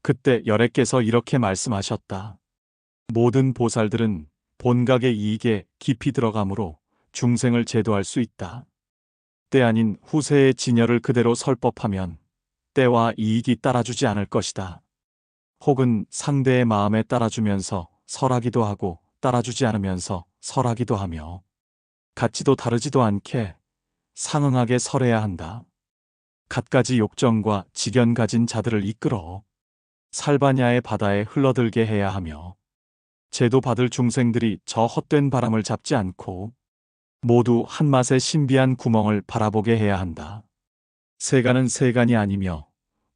그때 열애께서 이렇게 말씀하셨다. 모든 보살들은 본각의 이익에 깊이 들어가므로 중생을 제도할 수 있다. 때 아닌 후세의 진열을 그대로 설법하면 때와 이익이 따라주지 않을 것이다. 혹은 상대의 마음에 따라주면서 설하기도 하고 따라주지 않으면서 설하기도 하며 같지도 다르지도 않게 상응하게 설해야 한다. 갖가지 욕정과 직견 가진 자들을 이끌어 살바냐의 바다에 흘러들게 해야 하며 제도 받을 중생들이 저 헛된 바람을 잡지 않고 모두 한맛의 신비한 구멍을 바라보게 해야 한다. 세간은 세간이 아니며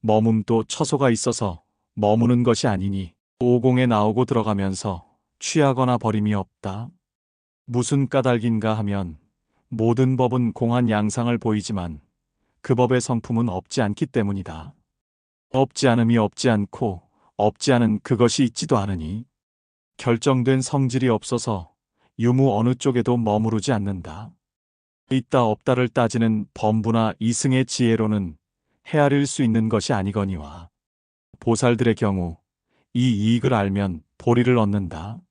머문도 처소가 있어서 머무는 것이 아니니 오공에 나오고 들어가면서 취하거나 버림이 없다. 무슨 까닭인가 하면 모든 법은 공한 양상을 보이지만 그 법의 성품은 없지 않기 때문이다. 없지 않음이 없지 않고 없지 않은 그것이 있지도 않으니 결정된 성질이 없어서 유무 어느 쪽에도 머무르지 않는다. 있다 없다를 따지는 범부나 이승의 지혜로는 헤아릴 수 있는 것이 아니거니와 보살들의 경우 이 이익을 알면 보리를 얻는다.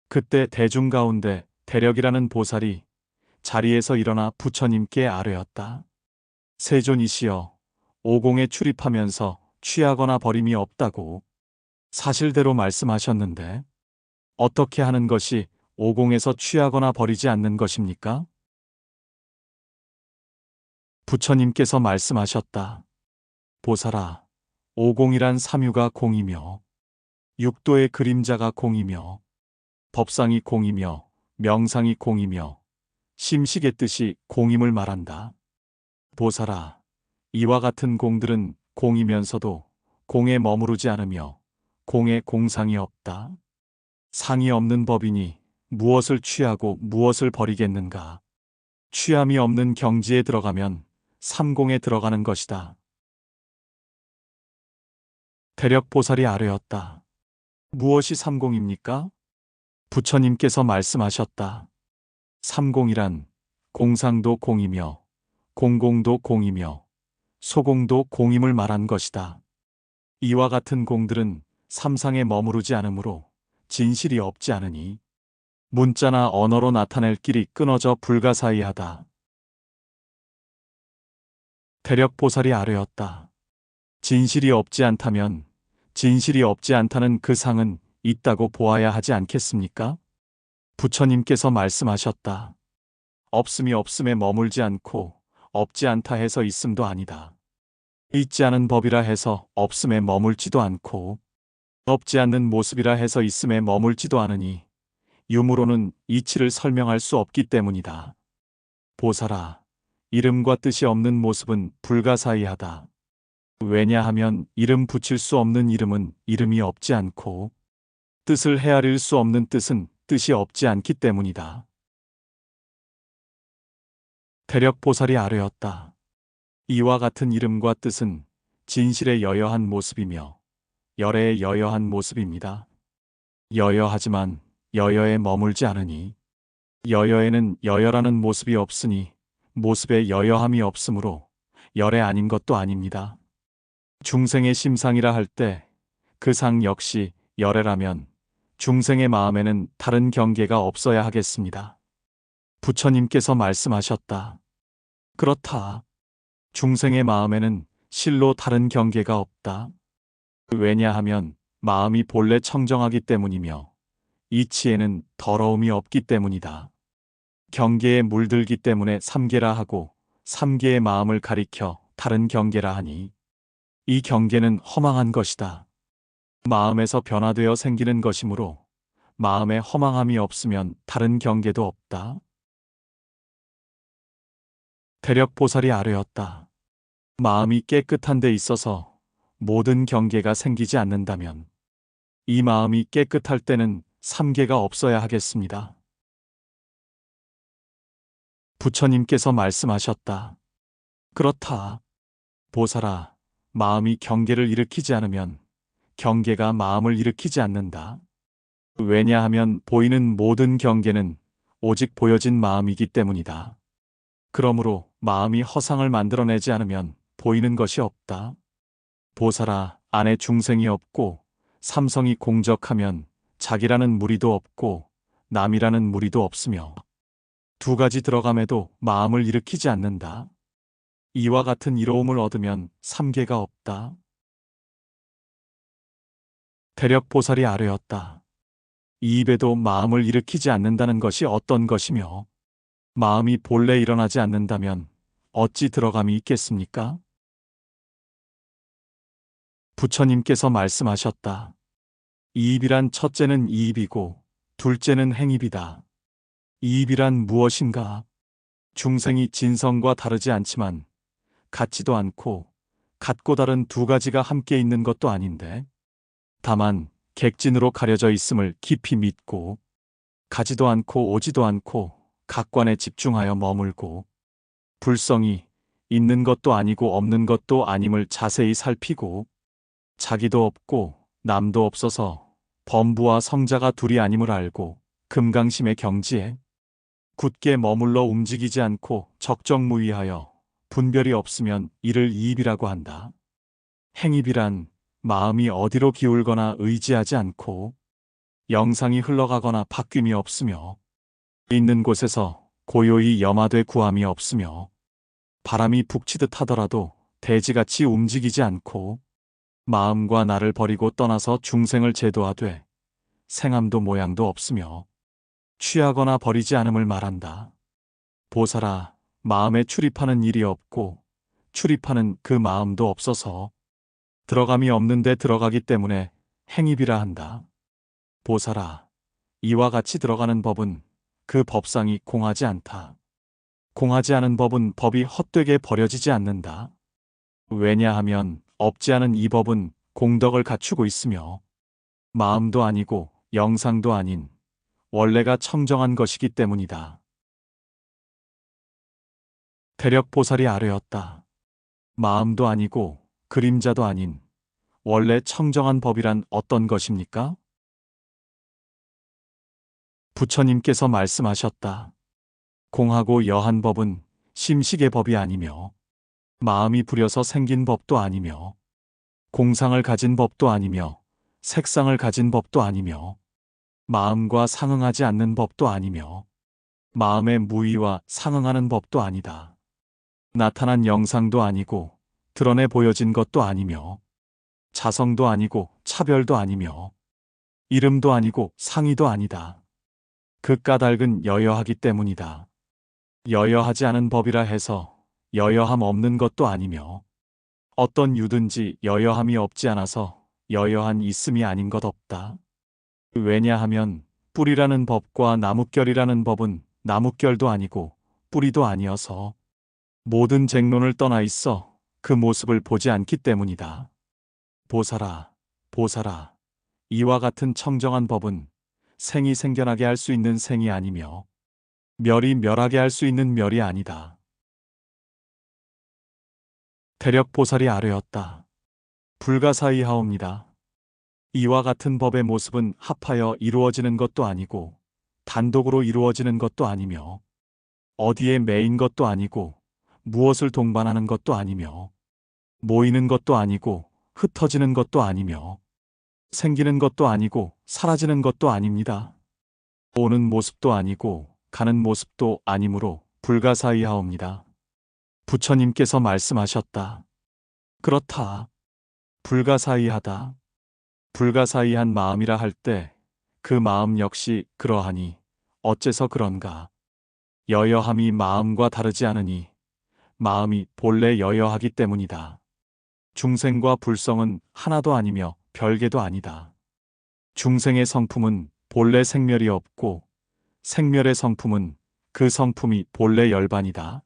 그때 대중 가운데 대력이라는 보살이 자리에서 일어나 부처님께 아뢰었다. 세존이시여, 오공에 출입하면서 취하거나 버림이 없다고 사실대로 말씀하셨는데 어떻게 하는 것이 오공에서 취하거나 버리지 않는 것입니까? 부처님께서 말씀하셨다. 보살아, 오공이란 삼유가 공이며 육도의 그림자가 공이며 법상이 공이며 명상이 공이며 심식의 뜻이 공임을 말한다. 보살아, 이와 같은 공들은 공이면서도 공에 머무르지 않으며 공에 공상이 없다. 상이 없는 법이니 무엇을 취하고 무엇을 버리겠는가? 취함이 없는 경지에 들어가면 삼공에 들어가는 것이다. 대력보살이 아뢰었다. 무엇이 삼공입니까? 부처님께서 말씀하셨다. 삼공이란 공상도 공이며 공공도 공이며 소공도 공임을 말한 것이다. 이와 같은 공들은 삼상에 머무르지 않으므로 진실이 없지 않으니 문자나 언어로 나타낼 길이 끊어져 불가사의하다. 대력보살이 아뢰었다. 진실이 없지 않다면 진실이 없지 않다는 그 상은 있다고 보아야 하지 않겠습니까? 부처님께서 말씀하셨다. 없음이 없음에 머물지 않고 없지 않다 해서 있음도 아니다. 있지 않은 법이라 해서 없음에 머물지도 않고 없지 않는 모습이라 해서 있음에 머물지도 않으니 유무로는 이치를 설명할 수 없기 때문이다. 보살아, 이름과 뜻이 없는 모습은 불가사의하다. 왜냐하면 이름 붙일 수 없는 이름은 이름이 없지 않고 뜻을 헤아릴 수 없는 뜻은 뜻이 없지 않기 때문이다. 대력보살이 아뢰었다. 이와 같은 이름과 뜻은 진실의 여여한 모습이며 열애의 여여한 모습입니다. 여여하지만 여여에 머물지 않으니 여여에는 여여라는 모습이 없으니 모습에 여여함이 없으므로 열애 아닌 것도 아닙니다. 중생의 심상이라 할 때 그 상 역시 열애라면 중생의 마음에는 다른 경계가 없어야 하겠습니다. 부처님께서 말씀하셨다. 그렇다. 중생의 마음에는 실로 다른 경계가 없다. 왜냐하면 마음이 본래 청정하기 때문이며 이치에는 더러움이 없기 때문이다. 경계에 물들기 때문에 삼계라 하고 삼계의 마음을 가리켜 다른 경계라 하니 이 경계는 허망한 것이다. 마음에서 변화되어 생기는 것이므로 마음에 허망함이 없으면 다른 경계도 없다. 대력보살이 아뢰었다. 마음이 깨끗한 데 있어서 모든 경계가 생기지 않는다면 이 마음이 깨끗할 때는 삼계가 없어야 하겠습니다. 부처님께서 말씀하셨다. 그렇다. 보살아, 마음이 경계를 일으키지 않으면 경계가 마음을 일으키지 않는다. 왜냐하면 보이는 모든 경계는 오직 보여진 마음이기 때문이다. 그러므로 마음이 허상을 만들어내지 않으면 보이는 것이 없다. 보살아, 안에 중생이 없고 삼성이 공적하면 자기라는 무리도 없고 남이라는 무리도 없으며 두 가지 들어감에도 마음을 일으키지 않는다. 이와 같은 이로움을 얻으면 삼계가 없다. 대력보살이 아뢰었다. 이 입에도 마음을 일으키지 않는다는 것이 어떤 것이며 마음이 본래 일어나지 않는다면 어찌 들어감이 있겠습니까? 부처님께서 말씀하셨다. 이입이란 첫째는 이입이고 둘째는 행입이다. 이입이란 무엇인가? 중생이 진성과 다르지 않지만 같지도 않고 같고 다른 두 가지가 함께 있는 것도 아닌데 다만 객진으로 가려져 있음을 깊이 믿고 가지도 않고 오지도 않고 각관에 집중하여 머물고 불성이 있는 것도 아니고 없는 것도 아님을 자세히 살피고 자기도 없고 남도 없어서 범부와 성자가 둘이 아님을 알고 금강심의 경지에 굳게 머물러 움직이지 않고 적정무의하여 분별이 없으면 이를 이입이라고 한다. 행입이란 마음이 어디로 기울거나 의지하지 않고 영상이 흘러가거나 바뀜이 없으며 있는 곳에서 고요히 염화돼 구함이 없으며 바람이 북치듯 하더라도 대지같이 움직이지 않고 마음과 나를 버리고 떠나서 중생을 제도하되 생함도 모양도 없으며 취하거나 버리지 않음을 말한다. 보살아, 마음에 출입하는 일이 없고 출입하는 그 마음도 없어서 들어감이 없는데 들어가기 때문에 행입이라 한다. 보살아, 이와 같이 들어가는 법은 그 법상이 공하지 않다. 공하지 않은 법은 법이 헛되게 버려지지 않는다. 왜냐하면 없지 않은 이 법은 공덕을 갖추고 있으며 마음도 아니고 영상도 아닌 원래가 청정한 것이기 때문이다. 대력보살이 아뢰었다. 마음도 아니고 그림자도 아닌 원래 청정한 법이란 어떤 것입니까? 부처님께서 말씀하셨다. 공하고 여한 법은 심식의 법이 아니며 마음이 부려서 생긴 법도 아니며 공상을 가진 법도 아니며 색상을 가진 법도 아니며 마음과 상응하지 않는 법도 아니며 마음의 무의와 상응하는 법도 아니다. 나타난 영상도 아니고 드러내 보여진 것도 아니며 자성도 아니고 차별도 아니며 이름도 아니고 상의도 아니다. 그 까닭은 여여하기 때문이다. 여여하지 않은 법이라 해서 여여함 없는 것도 아니며 어떤 유든지 여여함이 없지 않아서 여여한 있음이 아닌 것 없다. 왜냐하면 뿌리라는 법과 나뭇결이라는 법은 나뭇결도 아니고 뿌리도 아니어서 모든 쟁론을 떠나 있어 그 모습을 보지 않기 때문이다. 보살아, 보살아, 이와 같은 청정한 법은 생이 생겨나게 할 수 있는 생이 아니며 멸이 멸하게 할 수 있는 멸이 아니다. 대력보살이 아뢰었다. 불가사의하옵니다. 이와 같은 법의 모습은 합하여 이루어지는 것도 아니고 단독으로 이루어지는 것도 아니며 어디에 매인 것도 아니고 무엇을 동반하는 것도 아니며 모이는 것도 아니고 흩어지는 것도 아니며 생기는 것도 아니고 사라지는 것도 아닙니다. 오는 모습도 아니고 가는 모습도 아니므로 불가사의하옵니다. 부처님께서 말씀하셨다. 그렇다. 불가사의하다. 불가사의한 마음이라 할 때 그 마음 역시 그러하니 어째서 그런가? 여여함이 마음과 다르지 않으니 마음이 본래 여여하기 때문이다. 중생과 불성은 하나도 아니며 별개도 아니다. 중생의 성품은 본래 생멸이 없고 생멸의 성품은 그 성품이 본래 열반이다.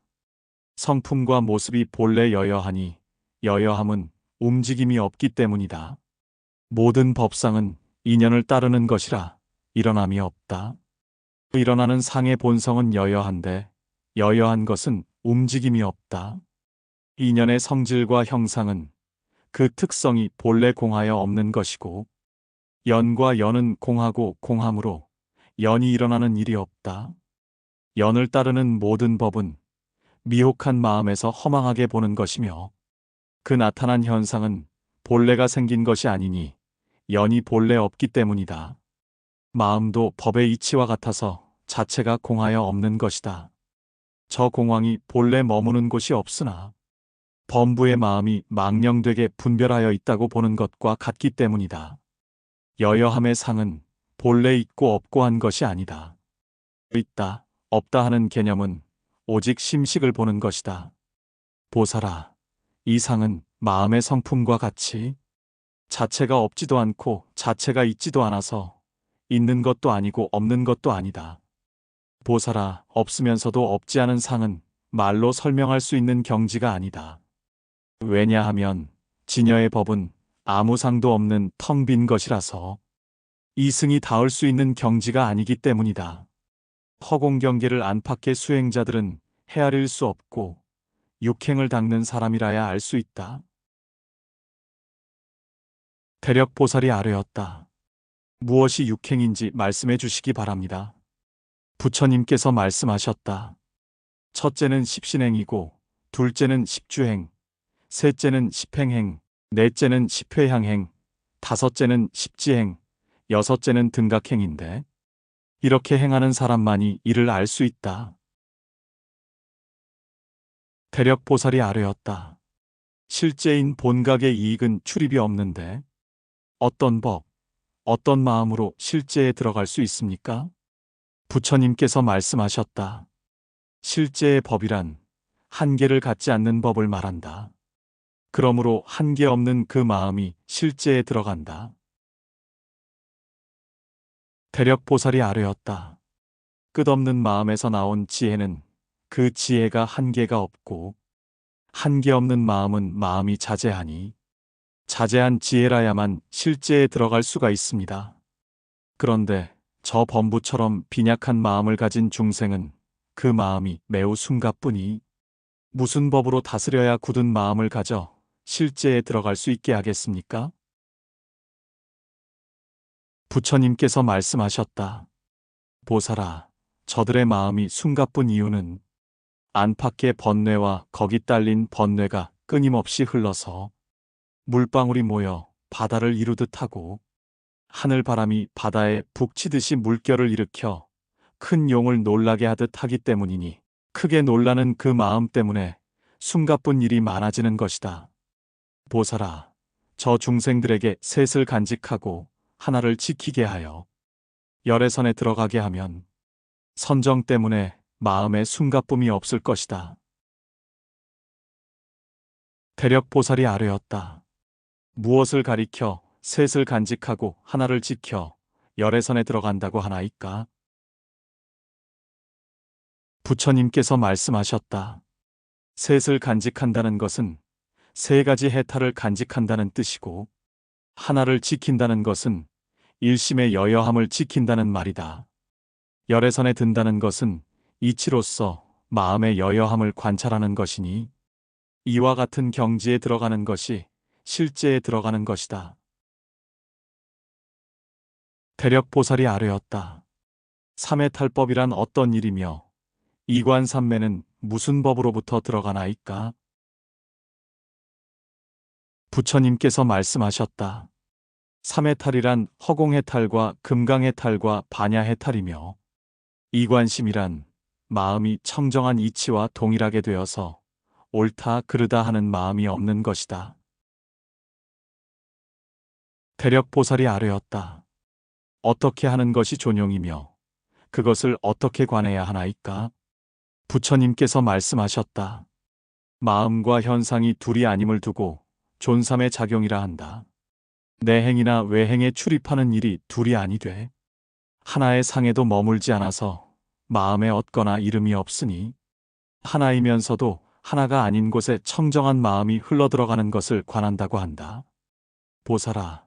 성품과 모습이 본래 여여하니 여여함은 움직임이 없기 때문이다. 모든 법상은 인연을 따르는 것이라 일어남이 없다. 일어나는 상의 본성은 여여한데 여여한 것은 움직임이 없다. 인연의 성질과 형상은 그 특성이 본래 공하여 없는 것이고 연과 연은 공하고 공함으로 연이 일어나는 일이 없다. 연을 따르는 모든 법은 미혹한 마음에서 허망하게 보는 것이며 그 나타난 현상은 본래가 생긴 것이 아니니 연이 본래 없기 때문이다. 마음도 법의 이치와 같아서 자체가 공하여 없는 것이다. 저 공황이 본래 머무는 곳이 없으나 범부의 마음이 망령되게 분별하여 있다고 보는 것과 같기 때문이다. 여여함의 상은 본래 있고 없고 한 것이 아니다. 있다, 없다 하는 개념은 오직 심식을 보는 것이다. 보살아, 이 상은 마음의 성품과 같이 자체가 없지도 않고 자체가 있지도 않아서 있는 것도 아니고 없는 것도 아니다. 보살아, 없으면서도 없지 않은 상은 말로 설명할 수 있는 경지가 아니다. 왜냐하면 진여의 법은 아무 상도 없는 텅 빈 것이라서 이승이 닿을 수 있는 경지가 아니기 때문이다. 허공경계를 안팎의 수행자들은 헤아릴 수 없고 육행을 닦는 사람이라야 알 수 있다. 대력보살이 아뢰었다. 무엇이 육행인지 말씀해 주시기 바랍니다. 부처님께서 말씀하셨다. 첫째는 십신행이고, 둘째는 십주행, 셋째는 십행행, 넷째는 십회향행, 다섯째는 십지행, 여섯째는 등각행인데 이렇게 행하는 사람만이 이를 알 수 있다. 대력보살이 아뢰었다. 실제인 본각의 이익은 출입이 없는데 어떤 법, 어떤 마음으로 실제에 들어갈 수 있습니까? 부처님께서 말씀하셨다. 실제의 법이란 한계를 갖지 않는 법을 말한다. 그러므로 한계 없는 그 마음이 실제에 들어간다. 대력보살이 아뢰었다. 끝없는 마음에서 나온 지혜는 그 지혜가 한계가 없고 한계 없는 마음은 마음이 자제하니 자제한 지혜라야만 실제에 들어갈 수가 있습니다. 그런데 저 범부처럼 빈약한 마음을 가진 중생은 그 마음이 매우 숨가쁘니 무슨 법으로 다스려야 굳은 마음을 가져 실제에 들어갈 수 있게 하겠습니까? 부처님께서 말씀하셨다. 보살아, 저들의 마음이 숨가쁜 이유는 안팎의 번뇌와 거기 딸린 번뇌가 끊임없이 흘러서 물방울이 모여 바다를 이루듯 하고 하늘바람이 바다에 북치듯이 물결을 일으켜 큰 용을 놀라게 하듯 하기 때문이니 크게 놀라는 그 마음 때문에 숨가쁜 일이 많아지는 것이다. 보살아, 저 중생들에게 셋을 간직하고 하나를 지키게 하여 열애선에 들어가게 하면 선정 때문에 마음에 숨가쁨이 없을 것이다. 대력보살이 아뢰었다. 무엇을 가리켜 셋을 간직하고 하나를 지켜 열애선에 들어간다고 하나이까? 부처님께서 말씀하셨다. 셋을 간직한다는 것은 세 가지 해탈을 간직한다는 뜻이고 하나를 지킨다는 것은 일심의 여여함을 지킨다는 말이다. 열애선에 든다는 것은 이치로서 마음의 여여함을 관찰하는 것이니 이와 같은 경지에 들어가는 것이 실제에 들어가는 것이다. 대력보살이 아뢰었다. 삼해탈법이란 어떤 일이며 이관삼매는 무슨 법으로부터 들어가나이까? 부처님께서 말씀하셨다. 삼해탈이란 허공해탈과 금강해탈과 반야해탈이며 이관심이란 마음이 청정한 이치와 동일하게 되어서 옳다 그르다 하는 마음이 없는 것이다. 대력보살이 아뢰었다. 어떻게 하는 것이 존용이며 그것을 어떻게 관해야 하나이까? 부처님께서 말씀하셨다. 마음과 현상이 둘이 아님을 두고 존삼의 작용이라 한다. 내행이나 외행에 출입하는 일이 둘이 아니되 하나의 상에도 머물지 않아서 마음에 얻거나 이름이 없으니 하나이면서도 하나가 아닌 곳에 청정한 마음이 흘러들어가는 것을 관한다고 한다. 보살아,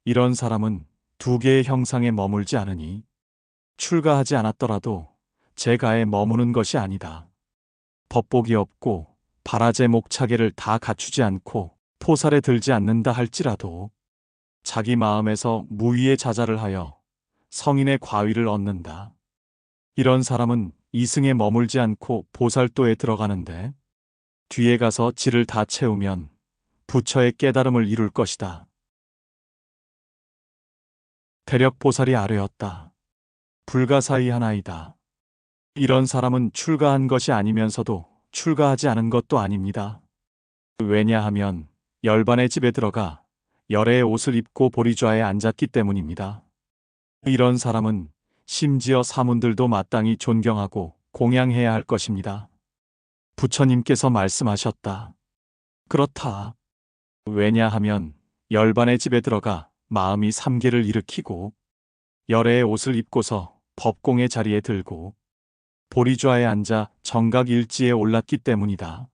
이런 사람은 두 개의 형상에 머물지 않으니 출가하지 않았더라도 제가에 머무는 것이 아니다. 법복이 없고 바라제 목차계를 다 갖추지 않고 포살에 들지 않는다 할지라도 자기 마음에서 무위의 자자를 하여 성인의 과위를 얻는다. 이런 사람은 이승에 머물지 않고 보살도에 들어가는데 뒤에 가서 질을 다 채우면 부처의 깨달음을 이룰 것이다. 대력보살이 아뢰었다. 불가사의하나이다. 이런 사람은 출가한 것이 아니면서도 출가하지 않은 것도 아닙니다. 왜냐하면 열반의 집에 들어가 열애의 옷을 입고 보리좌에 앉았기 때문입니다. 이런 사람은 심지어 사문들도 마땅히 존경하고 공양해야 할 것입니다. 부처님께서 말씀하셨다. 그렇다. 왜냐하면 열반의 집에 들어가 마음이 삼계를 일으키고 열애의 옷을 입고서 법공의 자리에 들고 보리좌에 앉아 정각일지에 올랐기 때문이다.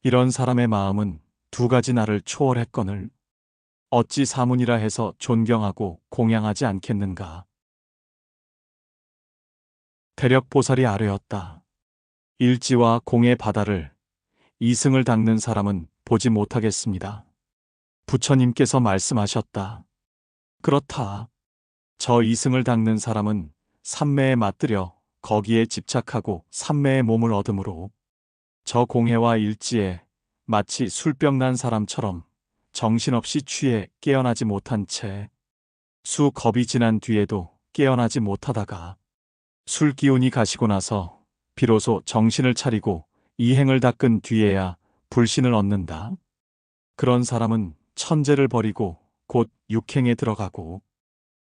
이런 사람의 마음은 두 가지 나를 초월했거늘 어찌 사문이라 해서 존경하고 공양하지 않겠는가. 대력보살이 아뢰었다. 일지와 공의 바다를 이승을 닦는 사람은 보지 못하겠습니다. 부처님께서 말씀하셨다. 그렇다. 저 이승을 닦는 사람은 삼매에 맞들여 거기에 집착하고 삼매의 몸을 얻으므로 저 공해와 일지에 마치 술병 난 사람처럼 정신없이 취해 깨어나지 못한 채 수 겁이 지난 뒤에도 깨어나지 못하다가 술 기운이 가시고 나서 비로소 정신을 차리고 이행을 닦은 뒤에야 불신을 얻는다. 그런 사람은 천재를 버리고 곧 육행에 들어가고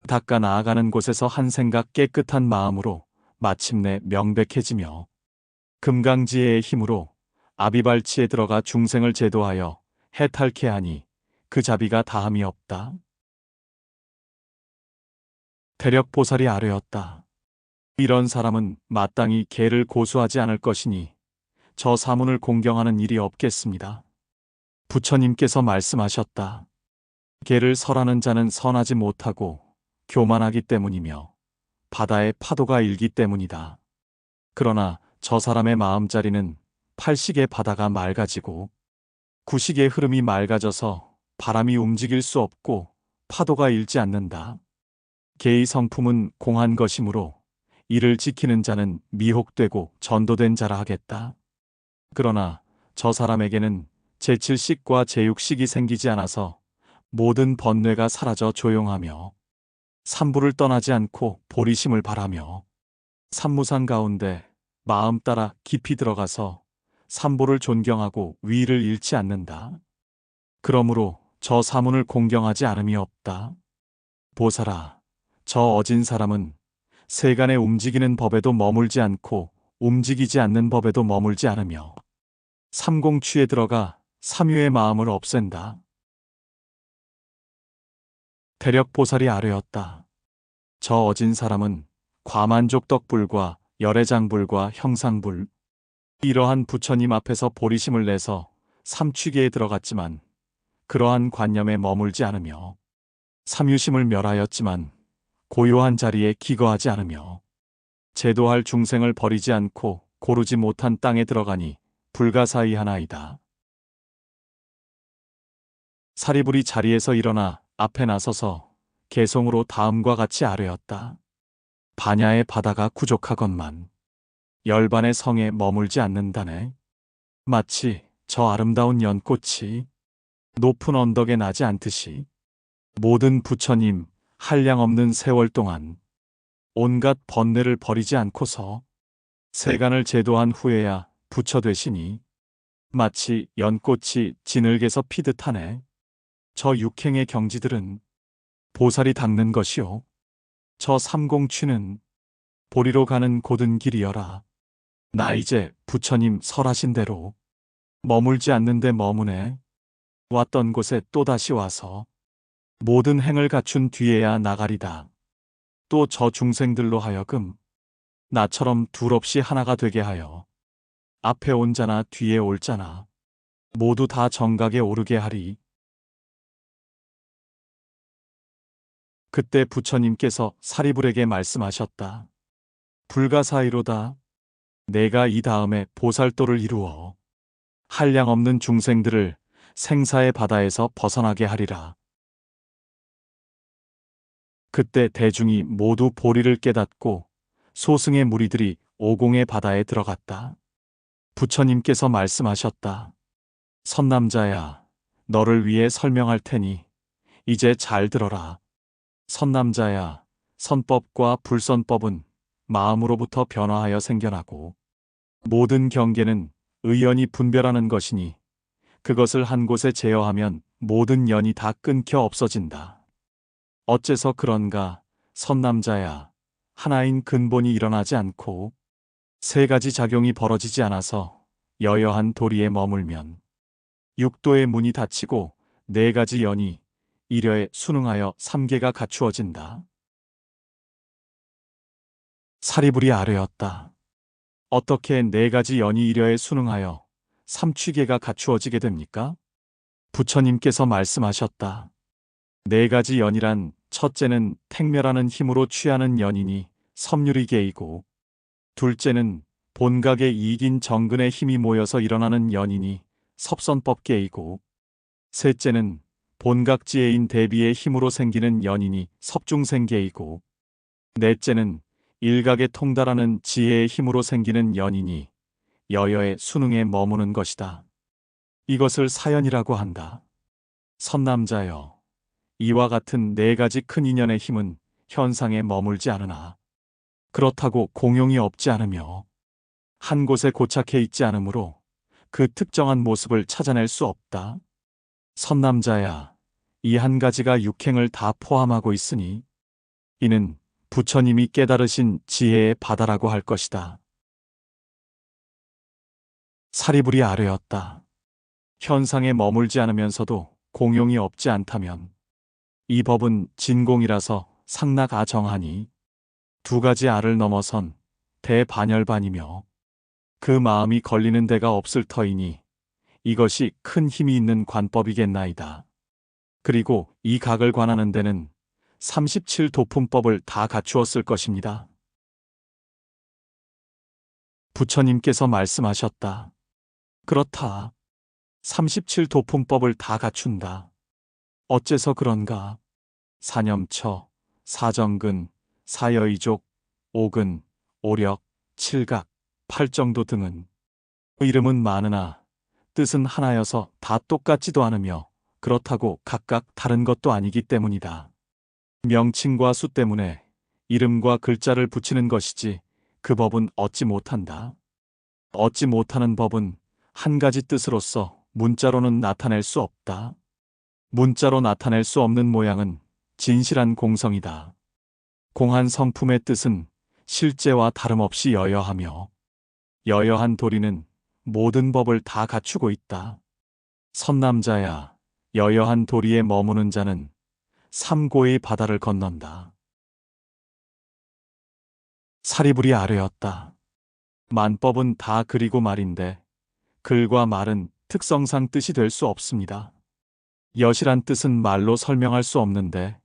닦아 나아가는 곳에서 한 생각 깨끗한 마음으로 마침내 명백해지며 금강지혜의 힘으로 아비발치에 들어가 중생을 제도하여 해탈케 하니 그 자비가 다함이 없다. 대력보살이 아뢰었다. 이런 사람은 마땅히 개를 고수하지 않을 것이니 저 사문을 공경하는 일이 없겠습니다. 부처님께서 말씀하셨다. 개를 설하는 자는 선하지 못하고 교만하기 때문이며 바다의 파도가 일기 때문이다. 그러나 저 사람의 마음자리는 팔식의 바다가 맑아지고 구식의 흐름이 맑아져서 바람이 움직일 수 없고 파도가 일지 않는다. 개의 성품은 공한 것이므로 이를 지키는 자는 미혹되고 전도된 자라 하겠다. 그러나 저 사람에게는 제7식과 제6식이 생기지 않아서 모든 번뇌가 사라져 조용하며 삼부를 떠나지 않고 보리심을 바라며 삼무상 가운데 마음 따라 깊이 들어가서 삼보를 존경하고 위를 잃지 않는다. 그러므로 저 사문을 공경하지 않음이 없다. 보살아, 저 어진 사람은 세간에 움직이는 법에도 머물지 않고 움직이지 않는 법에도 머물지 않으며 삼공취에 들어가 삼유의 마음을 없앤다. 대력보살이 아뢰었다. 저 어진 사람은 과만족덕불과 열애장불과 형상불 이러한 부처님 앞에서 보리심을 내서 삼취계에 들어갔지만 그러한 관념에 머물지 않으며 삼유심을 멸하였지만 고요한 자리에 기거하지 않으며 제도할 중생을 버리지 않고 고르지 못한 땅에 들어가니 불가사의하나이다. 사리불이 자리에서 일어나 앞에 나서서 개송으로 다음과 같이 아뢰었다. 반야의 바다가 구족하건만 열반의 성에 머물지 않는다네. 마치 저 아름다운 연꽃이 높은 언덕에 나지 않듯이 모든 부처님 한량없는 세월 동안 온갖 번뇌를 버리지 않고서 세간을 제도한 후에야 부처 되시니 마치 연꽃이 진흙에서 피듯 하네. 저 육행의 경지들은 보살이 닦는 것이요. 저 삼공취는 보리로 가는 고든 길이여라. 나 이제 부처님 설하신 대로 머물지 않는데 머무네. 왔던 곳에 또다시 와서 모든 행을 갖춘 뒤에야 나가리다. 또 저 중생들로 하여금 나처럼 둘없이 하나가 되게 하여 앞에 온 자나 뒤에 올 자나 모두 다 정각에 오르게 하리. 그때 부처님께서 사리불에게 말씀하셨다. 불가사의로다. 내가 이 다음에 보살도를 이루어 한량없는 중생들을 생사의 바다에서 벗어나게 하리라. 그때 대중이 모두 보리를 깨닫고 소승의 무리들이 오공의 바다에 들어갔다. 부처님께서 말씀하셨다. 선남자야, 너를 위해 설명할 테니 이제 잘 들어라. 선남자야, 선법과 불선법은 마음으로부터 변화하여 생겨나고 모든 경계는 의연이 분별하는 것이니 그것을 한 곳에 제어하면 모든 연이 다 끊겨 없어진다. 어째서 그런가, 선남자야. 하나인 근본이 일어나지 않고 세 가지 작용이 벌어지지 않아서 여여한 도리에 머물면 육도의 문이 닫히고 네 가지 연이 일여에 순응하여 삼계가 갖추어진다. 사리불이 아뢰었다. 어떻게 네 가지 연이 일여에 순응하여 삼취계가 갖추어지게 됩니까? 부처님께서 말씀하셨다. 네 가지 연이란 첫째는 택멸하는 힘으로 취하는 연이니 섬유리계이고, 둘째는 본각의 이익인 정근의 힘이 모여서 일어나는 연이니 섭선법계이고, 셋째는 본각지혜인 대비의 힘으로 생기는 연이니 섭중생계이고, 넷째는 일각에 통달하는 지혜의 힘으로 생기는 연이니 여여의 순응에 머무는 것이다. 이것을 사연이라고 한다. 선남자여, 이와 같은 네 가지 큰 인연의 힘은 현상에 머물지 않으나 그렇다고 공용이 없지 않으며 한 곳에 고착해 있지 않으므로 그 특정한 모습을 찾아낼 수 없다. 선남자야, 이 한 가지가 육행을 다 포함하고 있으니 이는 부처님이 깨달으신 지혜의 바다라고 할 것이다. 사리불이 아뢰었다. 현상에 머물지 않으면서도 공용이 없지 않다면 이 법은 진공이라서 상락아정하니 두 가지 알을 넘어선 대반열반이며 그 마음이 걸리는 데가 없을 터이니 이것이 큰 힘이 있는 관법이겠나이다. 그리고 이 각을 관하는 데는 37도품법을 다 갖추었을 것입니다. 부처님께서 말씀하셨다. 그렇다. 37도품법을 다 갖춘다. 어째서 그런가? 사념처, 사정근, 사여이족, 오근, 오력, 칠각, 팔정도 등은 이름은 많으나 뜻은 하나여서 다 똑같지도 않으며 그렇다고 각각 다른 것도 아니기 때문이다. 명칭과 수 때문에 이름과 글자를 붙이는 것이지 그 법은 얻지 못한다. 얻지 못하는 법은 한 가지 뜻으로서 문자로는 나타낼 수 없다. 문자로 나타낼 수 없는 모양은 진실한 공성이다. 공한 성품의 뜻은 실제와 다름없이 여여하며 여여한 도리는 모든 법을 다 갖추고 있다. 선남자야, 여여한 도리에 머무는 자는 삼고의 바다를 건넌다. 사리불이 아뢰었다. 만법은 다 글이고 말인데 글과 말은 특성상 뜻이 될 수 없습니다. 여시란 뜻은 말로 설명할 수 없는데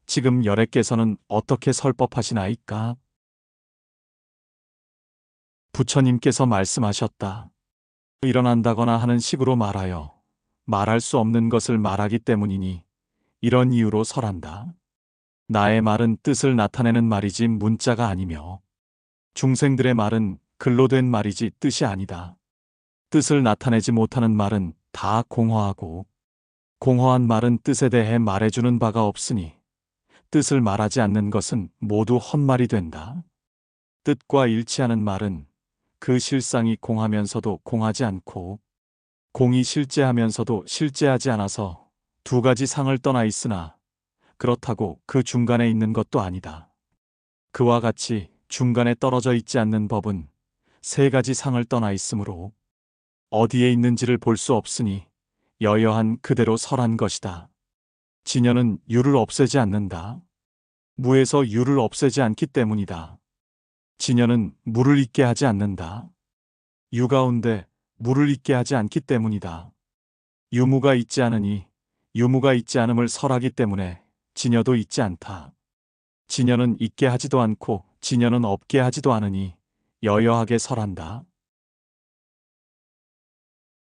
지금 열애께서는 어떻게 설법하시나이까? 부처님께서 말씀하셨다. 일어난다거나 하는 식으로 말하여 말할 수 없는 것을 말하기 때문이니 이런 이유로 설한다. 나의 말은 뜻을 나타내는 말이지 문자가 아니며 중생들의 말은 글로 된 말이지 뜻이 아니다. 뜻을 나타내지 못하는 말은 다 공허하고 공허한 말은 뜻에 대해 말해주는 바가 없으니 뜻을 말하지 않는 것은 모두 헛말이 된다. 뜻과 일치하는 말은 그 실상이 공하면서도 공하지 않고 공이 실제하면서도 실제하지 않아서 두 가지 상을 떠나 있으나 그렇다고 그 중간에 있는 것도 아니다. 그와 같이 중간에 떨어져 있지 않는 법은 세 가지 상을 떠나 있으므로 어디에 있는지를 볼 수 없으니 여여한 그대로 설한 것이다. 진여는 유를 없애지 않는다. 무에서 유를 없애지 않기 때문이다. 진여는 무를 있게 하지 않는다. 유 가운데 무를 있게 하지 않기 때문이다. 유무가 있지 않으니 유무가 있지 않음을 설하기 때문에 진여도 있지 않다. 진여는 있게 하지도 않고 진여는 없게 하지도 않으니 여여하게 설한다.